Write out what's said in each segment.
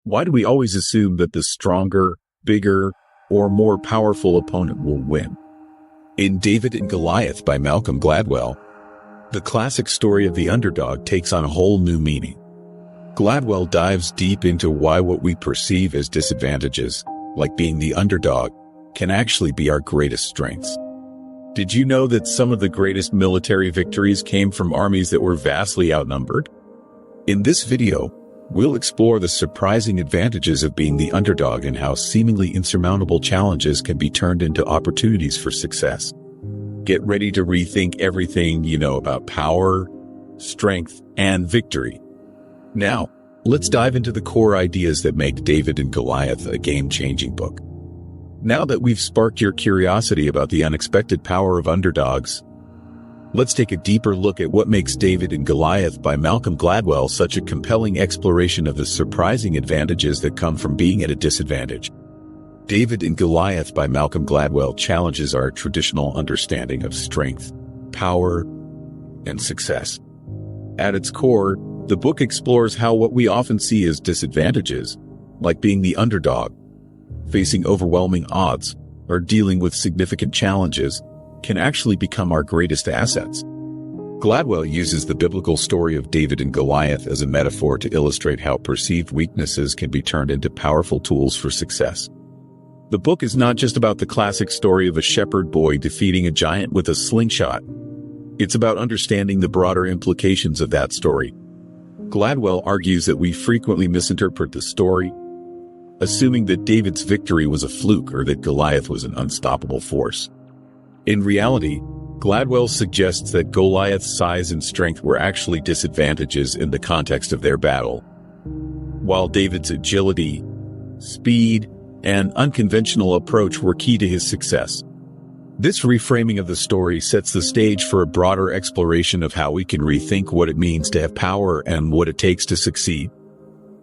Why do we always assume that the stronger, bigger, or more powerful opponent will win? In David and Goliath by Malcolm Gladwell, the classic story of the underdog takes on a whole new meaning. Gladwell dives deep into why what we perceive as disadvantages, like being the underdog, can actually be our greatest strengths. Did you know that some of the greatest military victories came from armies that were vastly outnumbered? In this video, we'll explore the surprising advantages of being the underdog and how seemingly insurmountable challenges can be turned into opportunities for success. Get ready to rethink everything you know about power, strength, and victory. Now, let's dive into the core ideas that make David and Goliath a game-changing book. Now that we've sparked your curiosity about the unexpected power of underdogs, let's take a deeper look at what makes David and Goliath by Malcolm Gladwell such a compelling exploration of the surprising advantages that come from being at a disadvantage. David and Goliath by Malcolm Gladwell challenges our traditional understanding of strength, power, and success. At its core, the book explores how what we often see as disadvantages, like being the underdog, facing overwhelming odds, or dealing with significant challenges, can actually become our greatest assets. Gladwell uses the biblical story of David and Goliath as a metaphor to illustrate how perceived weaknesses can be turned into powerful tools for success. The book is not just about the classic story of a shepherd boy defeating a giant with a slingshot. It's about understanding the broader implications of that story. Gladwell argues that we frequently misinterpret the story, assuming that David's victory was a fluke or that Goliath was an unstoppable force. In reality, Gladwell suggests that Goliath's size and strength were actually disadvantages in the context of their battle, while David's agility, speed, and unconventional approach were key to his success. This reframing of the story sets the stage for a broader exploration of how we can rethink what it means to have power and what it takes to succeed.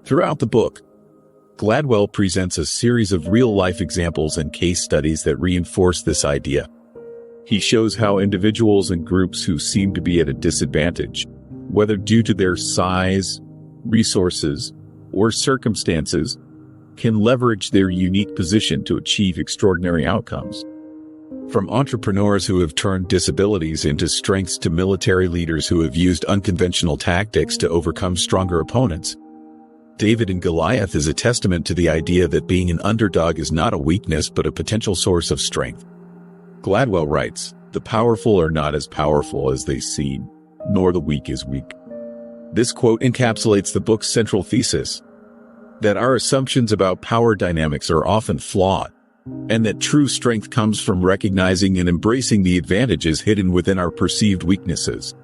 Throughout the book, Gladwell presents a series of real-life examples and case studies that reinforce this idea. He shows how individuals and groups who seem to be at a disadvantage, whether due to their size, resources, or circumstances, can leverage their unique position to achieve extraordinary outcomes. From entrepreneurs who have turned disabilities into strengths to military leaders who have used unconventional tactics to overcome stronger opponents, David and Goliath is a testament to the idea that being an underdog is not a weakness but a potential source of strength. Gladwell writes, "The powerful are not as powerful as they seem, nor the weak as weak." This quote encapsulates the book's central thesis, that our assumptions about power dynamics are often flawed, and that true strength comes from recognizing and embracing the advantages hidden within our perceived weaknesses.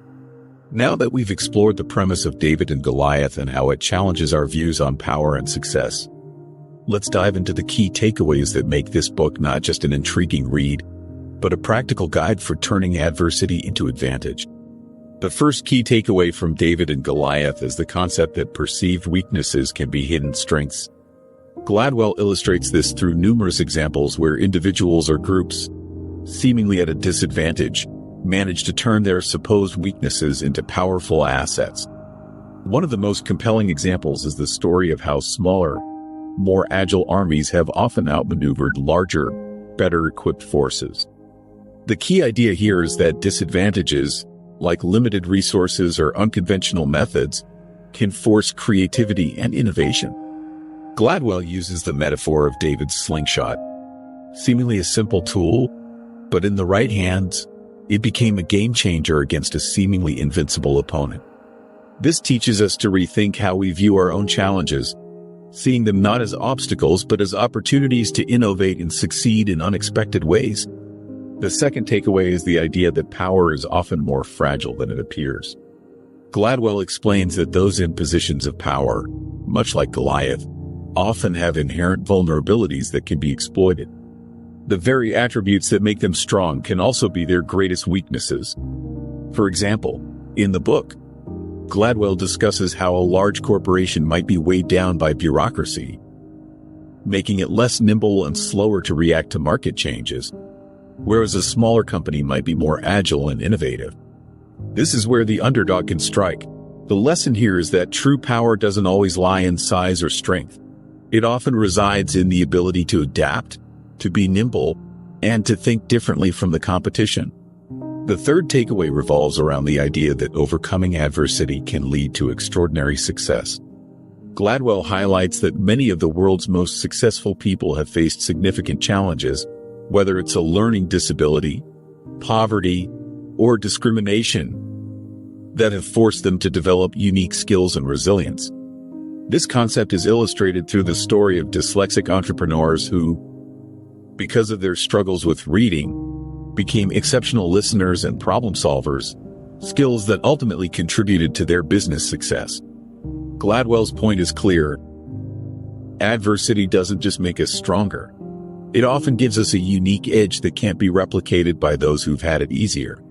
Now that we've explored the premise of David and Goliath and how it challenges our views on power and success, let's dive into the key takeaways that make this book not just an intriguing read, but a practical guide for turning adversity into advantage. The first key takeaway from David and Goliath is the concept that perceived weaknesses can be hidden strengths. Gladwell illustrates this through numerous examples where individuals or groups, seemingly at a disadvantage, manage to turn their supposed weaknesses into powerful assets. One of the most compelling examples is the story of how smaller, more agile armies have often outmaneuvered larger, better-equipped forces. The key idea here is that disadvantages, like limited resources or unconventional methods, can force creativity and innovation. Gladwell uses the metaphor of David's slingshot, seemingly a simple tool, but in the right hands, it became a game-changer against a seemingly invincible opponent. This teaches us to rethink how we view our own challenges, seeing them not as obstacles but as opportunities to innovate and succeed in unexpected ways. The second takeaway is the idea that power is often more fragile than it appears. Gladwell explains that those in positions of power, much like Goliath, often have inherent vulnerabilities that can be exploited. The very attributes that make them strong can also be their greatest weaknesses. For example, in the book, Gladwell discusses how a large corporation might be weighed down by bureaucracy, making it less nimble and slower to react to market changes, whereas a smaller company might be more agile and innovative. This is where the underdog can strike. The lesson here is that true power doesn't always lie in size or strength. It often resides in the ability to adapt, to be nimble, and to think differently from the competition. The third takeaway revolves around the idea that overcoming adversity can lead to extraordinary success. Gladwell highlights that many of the world's most successful people have faced significant challenges, whether it's a learning disability, poverty, or discrimination, that have forced them to develop unique skills and resilience. This concept is illustrated through the story of dyslexic entrepreneurs who, because of their struggles with reading, became exceptional listeners and problem solvers, skills that ultimately contributed to their business success. Gladwell's point is clear. Adversity doesn't just make us stronger. It often gives us a unique edge that can't be replicated by those who've had it easier.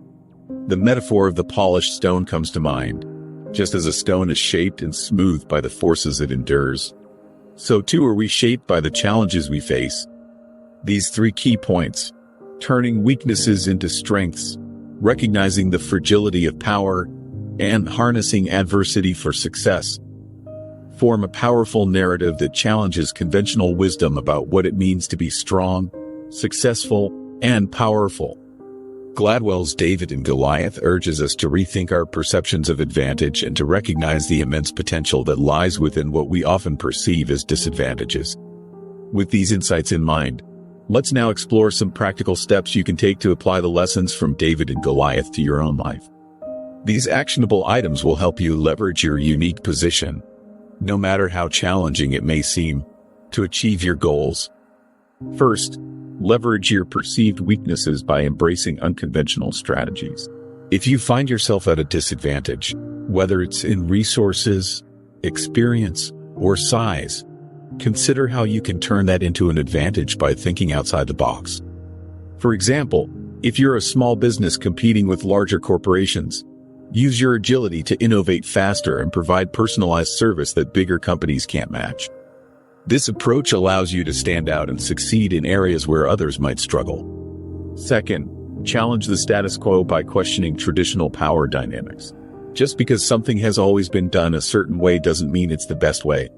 The metaphor of the polished stone comes to mind. Just as a stone is shaped and smoothed by the forces it endures, so too are we shaped by the challenges we face. These three key points, turning weaknesses into strengths, recognizing the fragility of power, and harnessing adversity for success, form a powerful narrative that challenges conventional wisdom about what it means to be strong, successful, and powerful. Gladwell's David and Goliath urges us to rethink our perceptions of advantage and to recognize the immense potential that lies within what we often perceive as disadvantages. With these insights in mind, let's now explore some practical steps you can take to apply the lessons from David and Goliath to your own life. These actionable items will help you leverage your unique position, no matter how challenging it may seem, to achieve your goals. First, leverage your perceived weaknesses by embracing unconventional strategies. If you find yourself at a disadvantage, whether it's in resources, experience, or size, consider how you can turn that into an advantage by thinking outside the box. For example, if you're a small business competing with larger corporations, use your agility to innovate faster and provide personalized service that bigger companies can't match. This approach allows you to stand out and succeed in areas where others might struggle. Second, challenge the status quo by questioning traditional power dynamics. Just because something has always been done a certain way doesn't mean it's the best way.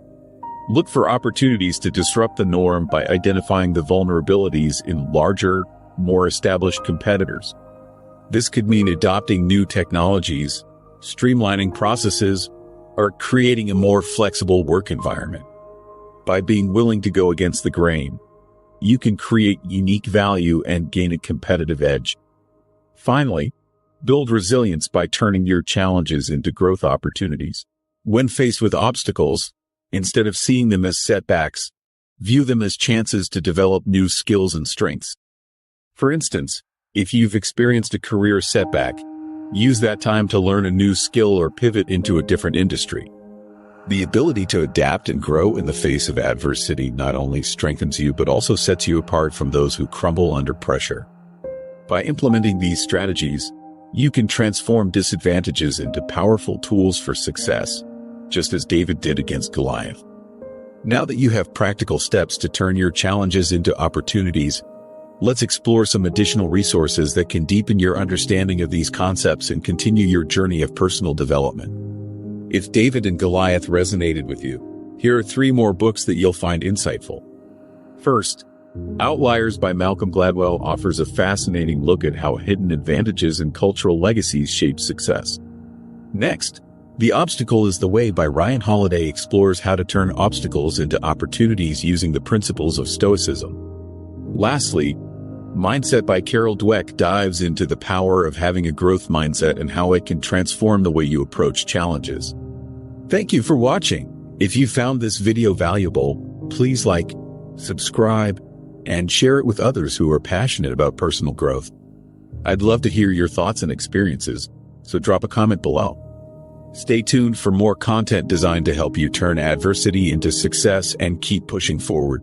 Look for opportunities to disrupt the norm by identifying the vulnerabilities in larger, more established competitors. This could mean adopting new technologies, streamlining processes, or creating a more flexible work environment. By being willing to go against the grain, you can create unique value and gain a competitive edge. Finally, build resilience by turning your challenges into growth opportunities. When faced with obstacles, instead of seeing them as setbacks, view them as chances to develop new skills and strengths. For instance, if you've experienced a career setback, use that time to learn a new skill or pivot into a different industry. The ability to adapt and grow in the face of adversity not only strengthens you but also sets you apart from those who crumble under pressure. By implementing these strategies, you can transform disadvantages into powerful tools for success, just as David did against Goliath. Now that you have practical steps to turn your challenges into opportunities, let's explore some additional resources that can deepen your understanding of these concepts and continue your journey of personal development. If David and Goliath resonated with you, here are 3 more books that you'll find insightful. First, Outliers by Malcolm Gladwell offers a fascinating look at how hidden advantages and cultural legacies shape success. Next, The Obstacle is the Way by Ryan Holiday explores how to turn obstacles into opportunities using the principles of Stoicism. Lastly, Mindset by Carol Dweck dives into the power of having a growth mindset and how it can transform the way you approach challenges. Thank you for watching. If you found this video valuable, please like, subscribe, and share it with others who are passionate about personal growth. I'd love to hear your thoughts and experiences, so drop a comment below. Stay tuned for more content designed to help you turn adversity into success and keep pushing forward.